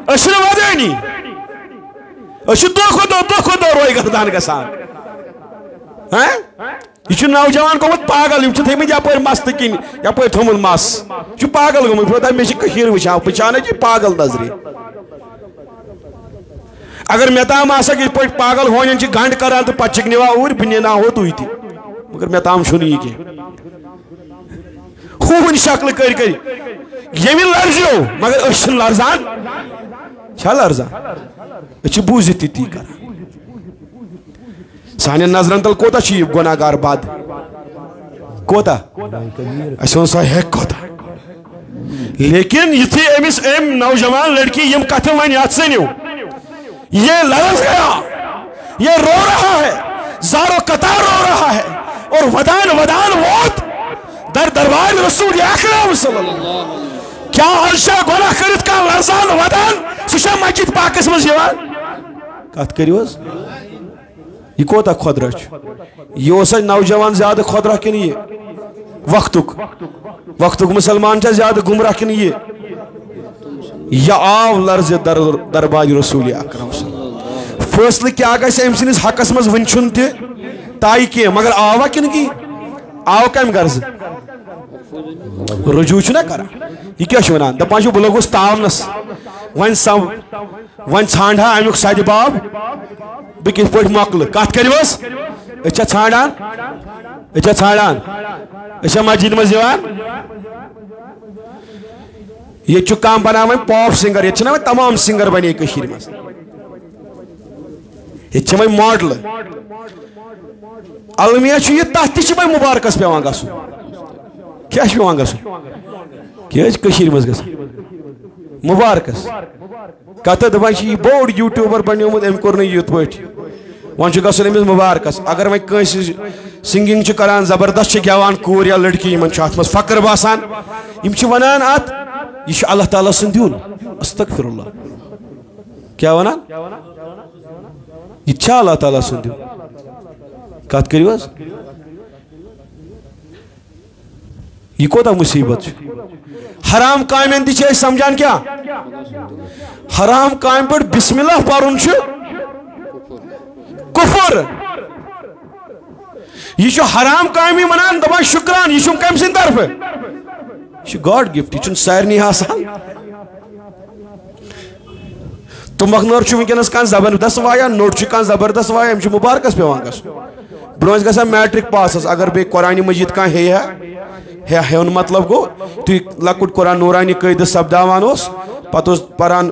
اشنا ودانی اش دو خود روی گردان گسان ہاں یہ نوجوان گومت پاگل تھمت یپر مست کن یپر تھومت مس یہ پاگل گومت پتہ مے وچان وچان یہ پاگل نظری اگر مے تام آسک یہ پہ پاگل ہونین گنڈ کران تو پتہ نوا اور بہ نیا ہو تھی تہ مگر مے تام چھ یہ کی ہون شکل کر یمی لرزیو مگر اس لرزان چھا لرزان اس بوزت تی کر سانین نظرن تل کوتا یہ گناہ گار بد کوتا اس ون سا ہیک کوتا لیکن یتھی امس ام نوجوان لڑکی یم کتھ ون یت سنیو یہ لرز گیا یہ رو رہا ہے زارو قطار رو رہا ہے اور ودان ووت در دربار رسول اکرم صلی اللہ علیہ وسلم کیا عرشہ گناہ کرت کا لرزان ودان سوشا مسجد پاکس مز یوان کت کریوز یہ کوتا خودرہ یہ اسا نوجوان زیادہ خودرہ کن یہ وقتک مسلمان چا زیادہ گمراہ کن یہ آو لرز دربار رسول اکرم صلی اللہ علیہ وسلم فیصلہ کیا گئے ام سنس حقس مز ونچن تہ تائی کی مگر آوا کن کی آو کم غرض رجوع چھنا کرا یہ کیا ونان دپان بہ لوگس تاونس ون ژھانڈا امیک سد باب بہ کت پہ مکل کت کروس اچھا ژھانڈان اچھا مسجد مز یوان یہ کم بناوان پاپ سنگر یہ نا تمام سنگر بنے کشیر مز یہ وی ماڈل المیہ یہ تک تہ وی مبارکس پیوان گھن کیا پیوان گھن کشیر مز گھن مبارکس کتہ دپان یہ بوڑ یوٹیوبر بنیومت ام کور یت پہ ون گھن امس مبارکس اگر وی کنس سنگنگ کران زبردست گیوان کور یا لڑکی ان ات مز فخر باسان ونان ات یہ اللہ تعالیٰ سن دیون استغفر اللہ کیا ونان یہ اللہ تعالیٰ سن دیون کت کرو یہ کوتا مصیبت حرام کامین تہ سمجھان کیا حرام کام پہ بسم اللہ پرن کفر یہ حرام کامی منان دپان شکران یہ کم سن طرف یہ گاڈ گفٹ یہ سارنی آسان تمبکھ نور ونکس کان زبردست وایا نوٹ کان زبردست وایا ام مبارکس پیوان گھن برونس گژھان میٹرک پاسس اگر بے قرآن مجید کان ہیون مطلب گو تھی لکٹ قرآن نورانی قید سپداوان پتہ پران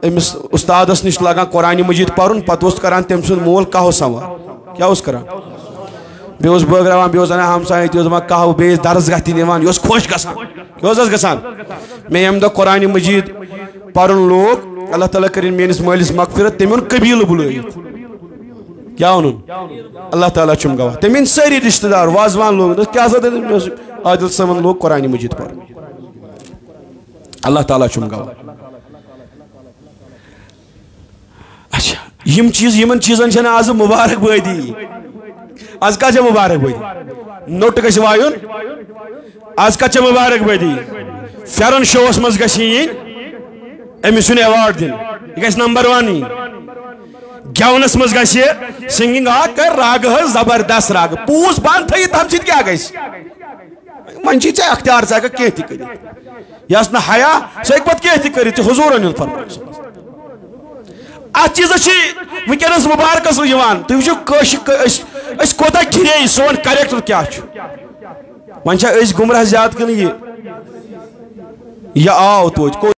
امس استادس نش لگان قرآن مجید پرن پتہ کران تم سن مول کہو سوال کیا کران بیس بٲگراوان بیس انا ہمساے تہ دپان کہو بیس درس گاہ تہ نوان یہ خوش گژھان کیا گژھان میں یم دہ قرآن مجید پرن لوگ اللہ تعالیٰ کرن میانس مالس مغفرت تم قبیل بلائت کیا ون اللہ تعالیٰ چم گواہ تم ساری رشتہ دار وازوان لوگ کیا عادل صمد لوگ قرآن مجید پر اللہ تعالیٰ چم گواہ اچھا یم چیز یمن چیزن چھنا آز مبارک بادی آز کا مبارک بادی نوٹ گژھِ وایُن آز کا مبارک بادی پھیرن شوس مز گژھِ امس ایوارڈ دن یہ گژھِ نمبر 1 گیونس مز گژھِ سنگنگ کر راگ زبردست راگ پوز بند تھیت تم سۭتۍ کیٛاہ گژھِ وۄنۍ چھی ژےٚ اختیار ژٕ ہٮ۪ککھ کینٛہہ تہِ کٔرِتھ یہِ آسہِ نہٕ حیا سُہ ہیٚکہِ پتہٕ کینٛہہ تہِ کٔرِتھ یہِ حضوٗرن ہُنٛد فرمان اتھ چیٖزس چھِ وٕنکٮ۪نس مبارکس یِوان تُہۍ وٕچھِو کٲشِر أسۍ کوتاہ گِرے سون کریکٹر کیٛاہ چھُ وۄنۍ چھا أسۍ گمراہ زیادٕ کِنہٕ یہِ آو توتہِ